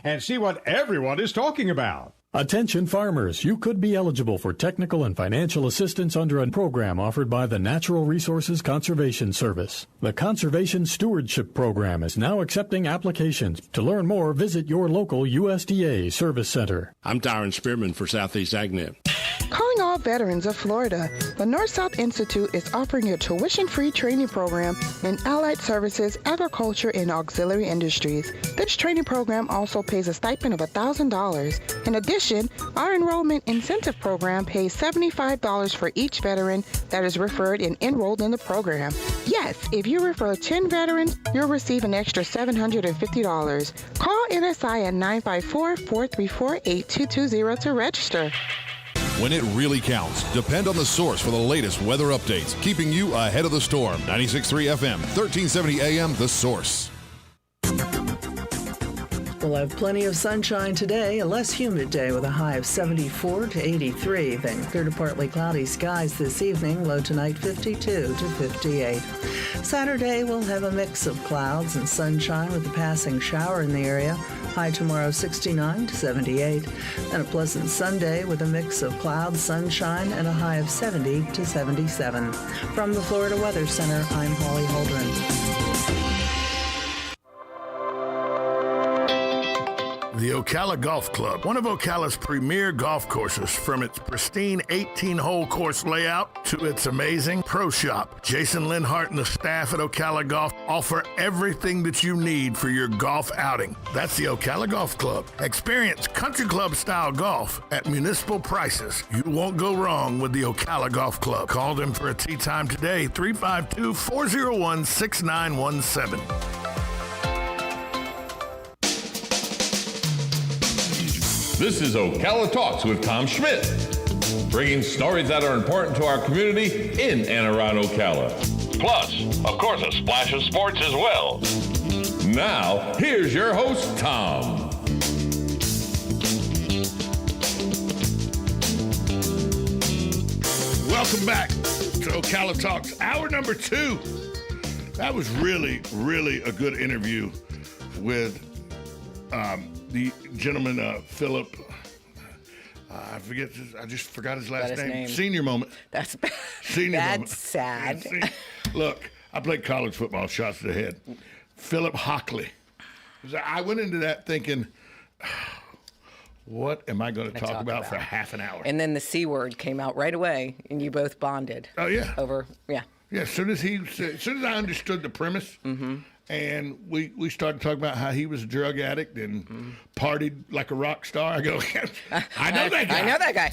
and see what everyone is talking about. Attention farmers, you could be eligible for technical and financial assistance under a program offered by the Natural Resources Conservation Service. The Conservation Stewardship Program is now accepting applications. To learn more, visit your local USDA Service Center. I'm Darren Spearman for Southeast AgNet. Calling all veterans of Florida, the North-South Institute is offering a tuition-free training program in allied services, agriculture, and auxiliary industries. This training program also pays a stipend of $1,000. In addition, our enrollment incentive program pays $75 for each veteran that is referred and enrolled in the program. Yes, if you refer 10 veterans, you'll receive an extra $750. Call NSI at 954-434-8220 to register. When it really counts, depend on the source for the latest weather updates, keeping you ahead of the storm. 96.3 FM, 1370 AM, The Source. We'll have plenty of sunshine today, a less humid day with a high of 74 to 83. Then clear to partly cloudy skies this evening, low tonight 52 to 58. Saturday, we'll have a mix of clouds and sunshine with a passing shower in the area. High tomorrow 69 to 78. And a pleasant Sunday with a mix of clouds, sunshine, and a high of 70 to 77. From the Florida Weather Center, I'm Holly Holdren. The Ocala Golf Club, one of Ocala's premier golf courses, from its pristine 18-hole course layout to its amazing pro shop. Jason Linhart and the staff at Ocala Golf offer everything that you need for your golf outing. That's the Ocala Golf Club. Experience country club style golf at municipal prices. You won't go wrong with the Ocala Golf Club. Call them for a tee time today, 352-401-6917. This is Ocala Talks with Tom Schmidt, bringing stories that are important to our community in and around Ocala. Plus, of course, a splash of sports as well. Now, here's your host, Tom. Welcome back to Ocala Talks, hour number 2. That was really, really a good interview with the gentleman, Philip, I just forgot his last name. Senior moment. That's Senior that's moment. sad. Look, I played college football, shots to the head. Philip Hockley. I went into that thinking, what am I going to talk about for half an hour? And then the C word came out right away, and you both bonded. Oh, yeah. Yeah, as soon as I understood the premise, and we started talking about how he was a drug addict and partied like a rock star. I go, I know that guy. I know that guy.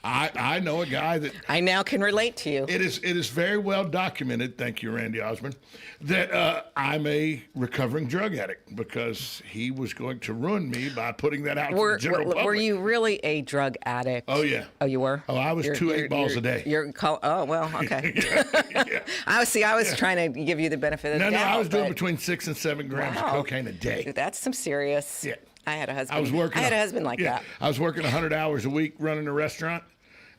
I know a guy that I now can relate to you. It is very well documented, thank you, Randy Osmond, that I'm a recovering drug addict because he was going to ruin me by putting that out to the general public. Were you really a drug addict? Oh, yeah. Oh, you were? Oh, I was 2 8-balls a day. Oh, well, okay. Yeah. I was trying to give you the benefit of the doubt. No, I was doing between 6 and 7 grams of cocaine a day. Dude, that's some serious. Yeah. I had a husband. I had a husband like that. I was working 100 hours a week running a restaurant,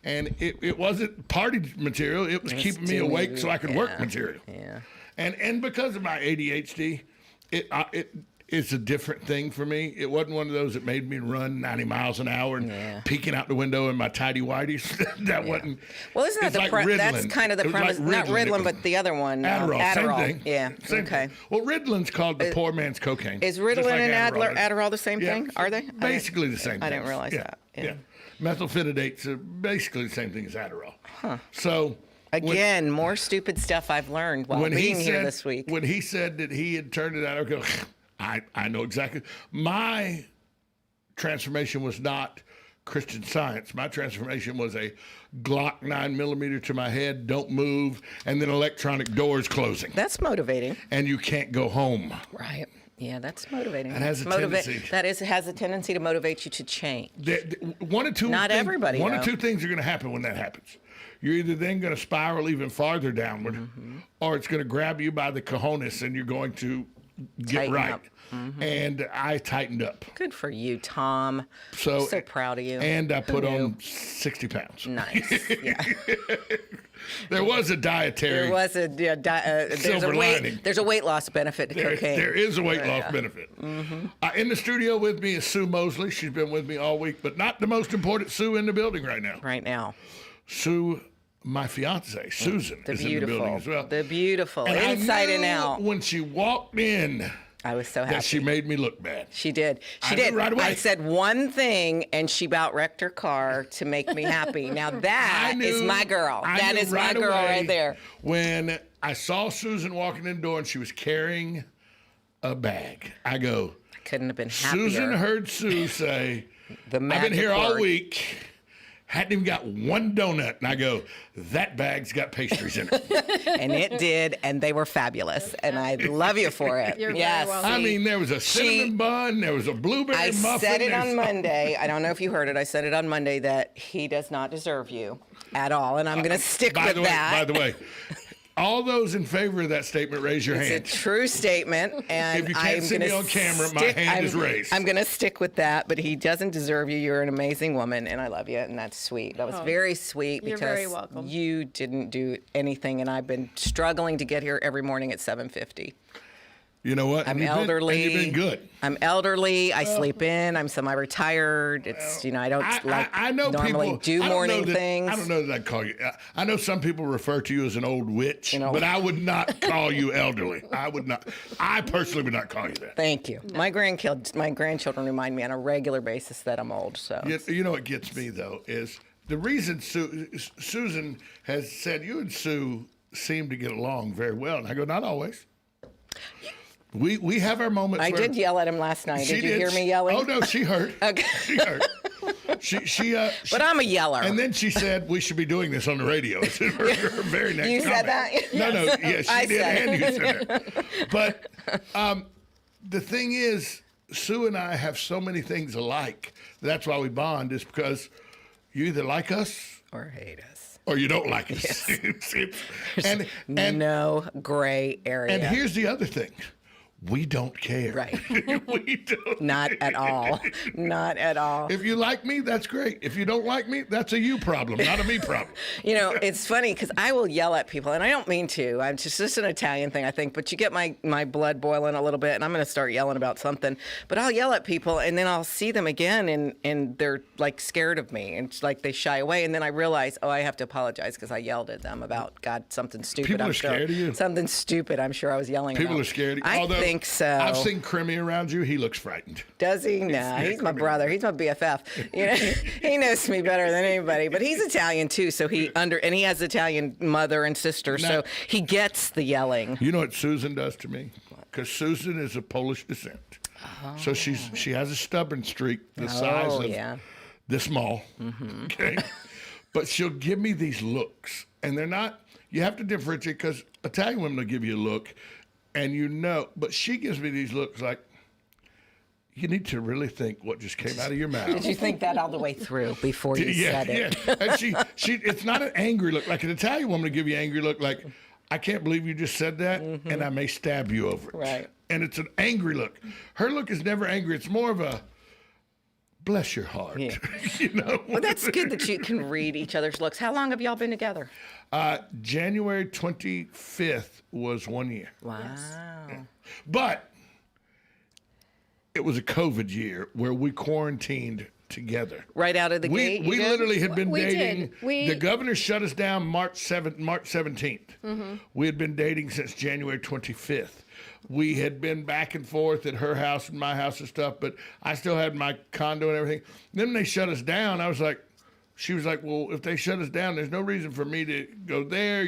and it wasn't party material. It was keeping me awake so I could work material. Yeah. And because of my ADHD, it's a different thing for me. It wasn't one of those that made me run 90 miles an hour and peeking out the window in my tidy whities. That wasn't. Well, isn't that that's kind of the premise? Like not Ritalin, but the other one. Adderall. Same thing. Yeah. Same thing. Well, Ritalin's called the poor man's cocaine. Is Ritalin and Adderall the same thing? Are they? Basically the same thing. I didn't realize that. Yeah. Methylphenidates are basically the same thing as Adderall. Huh. So. Again, more stupid stuff I've learned while being here this week. When he said that he had turned it out, I go, I know exactly. My transformation was not Christian Science. My transformation was a Glock 9mm to my head, don't move, and then electronic doors closing. That's motivating. And you can't go home. Right. Yeah, that's motivating. It has a tendency. It has a tendency to motivate you to change. One or two. Not everybody. One or two things are going to happen when that happens. You're either then going to spiral even farther downward, or it's going to grab you by the cojones and you're going to get Tighten right. up. Mm-hmm. And I tightened up. Good for you, Tom. So proud of you. And I put on 60 pounds. Nice. Yeah. There was a dietary. There was there's a weight loss benefit to cocaine. There is a weight loss benefit. Mm-hmm. In the studio with me is Sue Mosley. She's been with me all week, but not the most important Sue in the building right now. Right now. Sue, my fiance, Susan, is in the building as well. The beautiful, and inside I knew and out. When she walked in, I was so happy. that she made me look bad. She did. I did right away. I said one thing, and she about wrecked her car to make me happy. Now that is my girl. That is my girl right there. When I saw Susan walking in the door and she was carrying a bag, I go, couldn't have been happier. Susan heard Sue say, I've been here all week. Hadn't even got one donut. And I go, that bag's got pastries in it. And it did, and they were fabulous. And I love you for it. You're very welcome. I mean, there was a cinnamon bun, there was a blueberry muffin. I said it on Monday. I don't know if you heard it. I said it on Monday that he does not deserve you at all. And I'm going to stick with that. By the way, all those in favor of that statement, raise your hand. It's a true statement, and if you can't see me on camera, my hand is raised. I'm going to stick with that, but he doesn't deserve you. You're an amazing woman, and I love you, and that's sweet. That was very sweet because very welcome. You didn't do anything, and I've been struggling to get here every morning at 7:50. You know what? I'm elderly. You've been good. I'm elderly. I sleep in. I'm semi-retired. It's I don't I know normally do morning things. I don't know that I'd call you. I know some people refer to you as an old witch, but I would not call you elderly. I would not. I personally would not call you that. Thank you. No. My grandchildren remind me on a regular basis that I'm old. So you know what gets me though is the reason Susan has said you and Sue seem to get along very well, and I go not always. We have our moments. I did yell at him last night. Did you hear me yelling? Oh no, she heard. Okay. She heard. But I'm a yeller. And then she said we should be doing this on the radio. It's her very next You comment. said that? No, yeah, she I did, said and you said it. But the thing is, Sue and I have so many things alike. That's why we bond. Is because you either like us or hate us. Or you don't like us. Yes. and no gray area. And here's the other thing. We don't care. Right. We don't. Not at all. Not at all. If you like me, that's great. If you don't like me, that's a you problem, not a me problem. You know, it's funny because I will yell at people, and I don't mean to. I'm just an Italian thing, I think. But you get my blood boiling a little bit, and I'm going to start yelling about something. But I'll yell at people, and then I'll see them again, and they're like scared of me, and it's like they shy away. And then I realize, I have to apologize because I yelled at them about something stupid. People are scared of you. Something stupid. I'm sure I was yelling. People about. are scared. I think so. I've seen Crimmy around you. He looks frightened. Does he? No, he's my brother. He's my BFF. You know, he knows me better than anybody. But he's Italian too, so he has Italian mother and sister, so he gets the yelling. You know what Susan does to me? Because Susan is of Polish descent, so she has a stubborn streak the size of this small. Mm-hmm. Okay, but she'll give me these looks, and they're not. You have to differentiate because Italian women will give you a look. And but she gives me these looks like, you need to really think what just came out of your mouth. Did you think that all the way through before you said it? Yeah, and she it's not an angry look. Like an Italian woman will give you an angry look like, I can't believe you just said that, and I may stab you over it. Right. And it's an angry look. Her look is never angry. It's more of a, bless your heart. Yeah. Well, that's good that you can read each other's looks. How long have y'all been together? January 25th was 1 year. Wow. Yeah. But it was a COVID year where we quarantined together. Right out of the gate? We literally had been dating. The governor shut us down March 17th. Mm-hmm. We had been dating since January 25th. We had been back and forth at her house and my house and stuff, but I still had my condo and everything. Then when they shut us down, she was like, well, if they shut us down, there's no reason for me to go there.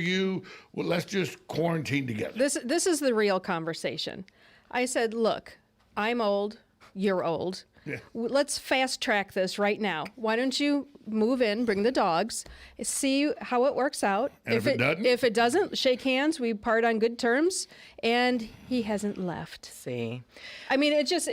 Let's just quarantine together. This is the real conversation. I said, look, I'm old, you're old. let's fast track this right now. Why don't you move in, bring the dogs, see how it works out. And if it doesn't, shake hands. We part on good terms, and he hasn't left. See, I mean, it just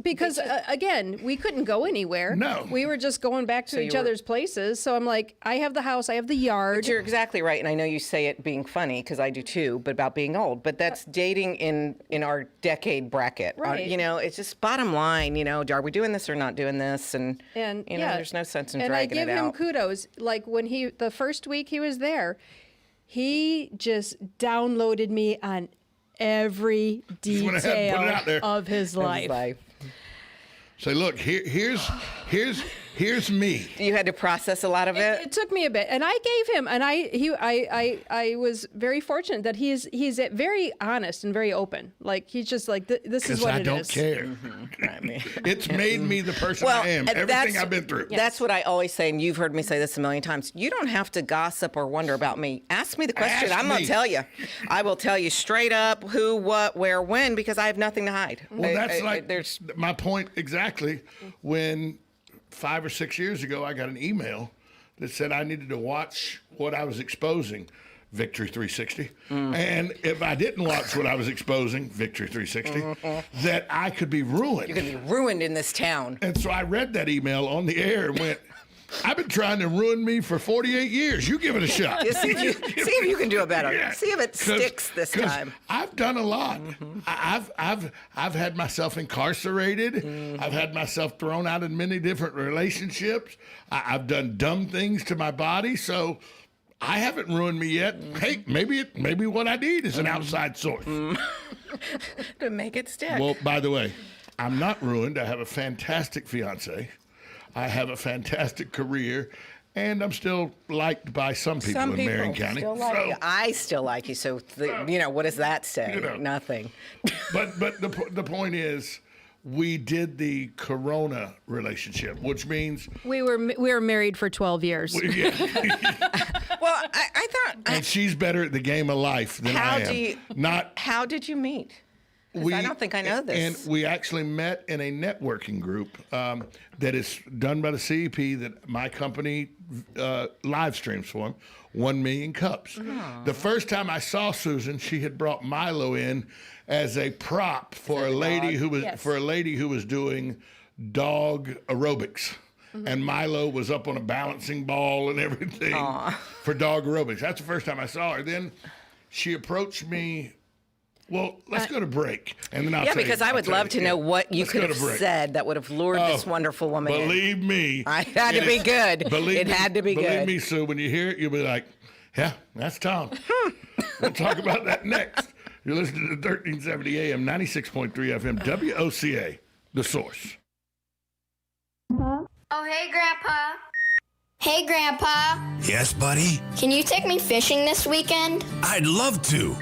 because again, we couldn't go anywhere. No, we were just going back to each other's places. So I'm like, I have the house, I have the yard. But you're exactly right, and I know you say it being funny because I do too, but about being old. But that's dating in our decade bracket. Right. It's just bottom line. Are we doing this or not doing this? And there's no sense in dragging it out. And I give him kudos. Like when the first week he was there, he just downloaded me on every detail of his life. Say, look, here's me. You had to process a lot of it. It took me a bit, and I gave him, and I was very fortunate that he's very honest and very open. Like he's just like, this is what it is. I don't care. Mm-hmm. It's made me the person I am. Everything I've been through. Yes. That's what I always say, and you've heard me say this a million times. You don't have to gossip or wonder about me. Ask me the question. I'm going to tell you. I will tell you straight up who, what, where, when, because I have nothing to hide. Well, that's my point exactly. When 5 or 6 years ago, I got an email that said I needed to watch what I was exposing, Victory 360. And if I didn't watch what I was exposing, Victory 360, that I could be ruined. You're going to be ruined in this town. And so I read that email on the air and went, I've been trying to ruin me for 48 years. You give it a shot. See if you can do it better. Yeah. See if it sticks this time. I've done a lot. I've had myself incarcerated. I've had myself thrown out in many different relationships. I've done dumb things to my body. So I haven't ruined me yet. Hey, maybe what I need is an outside source to make it stick. Well, by the way, I'm not ruined. I have a fantastic fiance. I have a fantastic career, and I'm still liked by some people in Marion County. I still like you. So, what does that say? Nothing. But the point is, we did the Corona relationship, which means we were married for 12 years. Well, I thought, and she's better at the game of life than I am. How did you meet? I don't think I know this. And we actually met in a networking group that is done by the CEP that my company live streams for them, 1 million cups. Oh. The first time I saw Susan, she had brought Milo in as a prop for a lady who was doing dog aerobics. Mm-hmm. And Milo was up on a balancing ball and everything for dog aerobics. That's the first time I saw her. Then she approached me. Well, let's go to break, and then I'll tell you. Because I would love to know what you could have said that would have lured this wonderful woman in. Believe me. I had to be good. It had to be good. Believe me, Sue, when you hear it, you'll be like, yeah, that's Tom. We'll talk about that next. You're listening to 1370 AM, 96.3 FM, WOCA, The Source. Oh, hey, Grandpa. Hey, Grandpa. Yes, buddy? Can you take me fishing this weekend? I'd love to.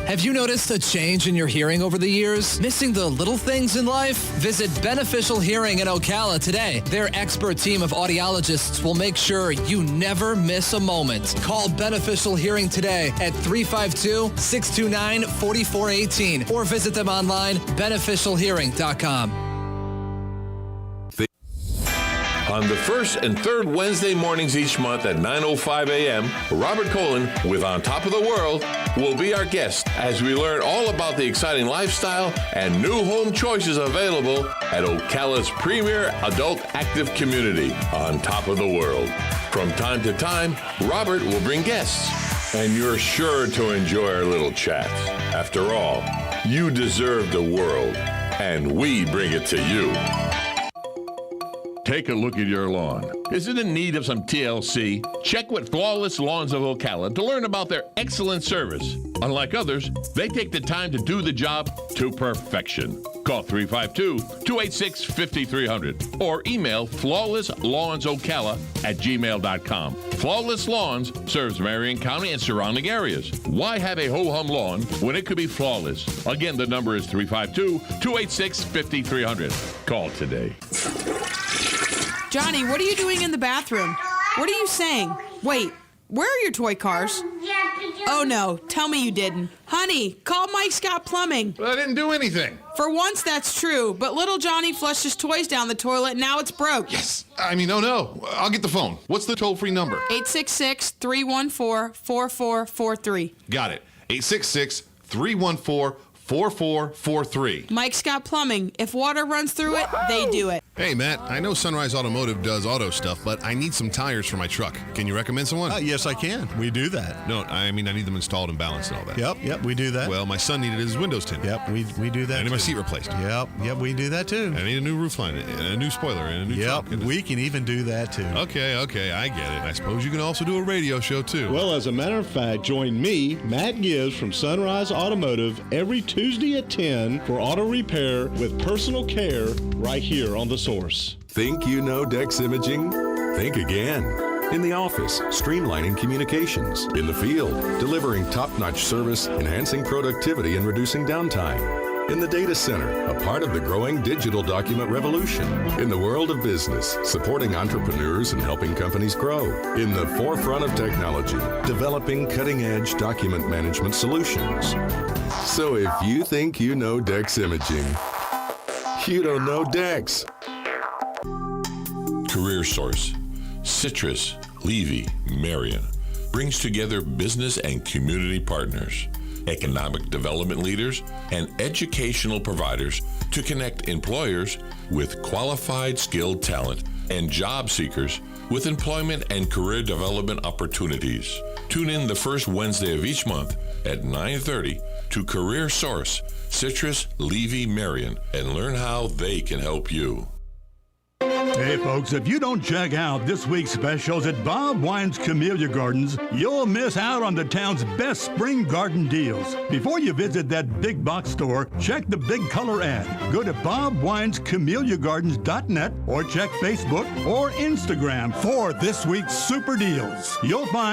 Have you noticed a change in your hearing over the years? Missing the little things in life? Visit Beneficial Hearing in Ocala today. Their expert team of audiologists will make sure you never miss a moment. Call Beneficial Hearing today at 352-629-4418 or visit them online, beneficialhearing.com. On the first and third Wednesday mornings each month at 9:05 a.m., Robert Colin with On Top of the World will be our guest as we learn all about the exciting lifestyle and new home choices available at Ocala's premier adult active community, On Top of the World. From time to time, Robert will bring guests, and you're sure to enjoy our little chats. After all, you deserve the world, and we bring it to you. Take a look at your lawn. Is it in need of some TLC? Check with Flawless Lawns of Ocala to learn about their excellent service. Unlike others, they take the time to do the job to perfection. Call 352-286-5300 or email flawlesslawnsocala@gmail.com. Flawless Lawns serves Marion County and surrounding areas. Why have a ho-hum lawn when it could be flawless? Again, the number is 352-286-5300. Call today. Johnny, what are you doing in the bathroom? What are you saying? Wait, Where are your toy cars? Oh no, tell me you didn't. Honey, call Mike Scott Plumbing. But I didn't do anything. For once, that's true, but little Johnny flushed his toys down the toilet and now it's broke. Yes. No. I'll get the phone. What's the toll-free number? 866-314-4443. Got it. 866-314-4443. Mike Scott Plumbing. If water runs through it, they do it. Hey, Matt, I know Sunrise Automotive does auto stuff, but I need some tires for my truck. Can you recommend someone? Yes, I can. We do that. No, I need them installed and balanced and all that. Yep, we do that. Well, my son needed his windows tinted. Yep, we do that. I need my seat replaced. Yep, we do that too. I need a new roof line, and a new spoiler, and a new truck. Yep, we can even do that too. Okay, I get it. I suppose you can also do a radio show too. Well, as a matter of fact, join me, Matt Gibbs from Sunrise Automotive, every Tuesday at 10 for auto repair with personal care right here on The Source. Think you know Dex Imaging? Think again. In the office, streamlining communications. In the field, delivering top-notch service, enhancing productivity and reducing downtime. In the data center, a part of the growing digital document revolution. In the world of business, supporting entrepreneurs and helping companies grow. In the forefront of technology, developing cutting-edge document management solutions. So if you think you know Dex Imaging, you don't know Dex. Career Source, Citrus, Levy, Marion brings together business and community partners, economic development leaders, and educational providers to connect employers with qualified, skilled talent and job seekers with employment and career development opportunities. Tune in the first Wednesday of each month at 9:30 to Career Source, Citrus, Levy, Marion, and learn how they can help you. Hey folks, if you don't check out this week's specials at Bob Wine's Camellia Gardens, you'll miss out on the town's best spring garden deals. Before you visit that big box store, check the big color ad. Go to bobwinescamelliagardens.net or check Facebook or Instagram for this week's super deals. You'll find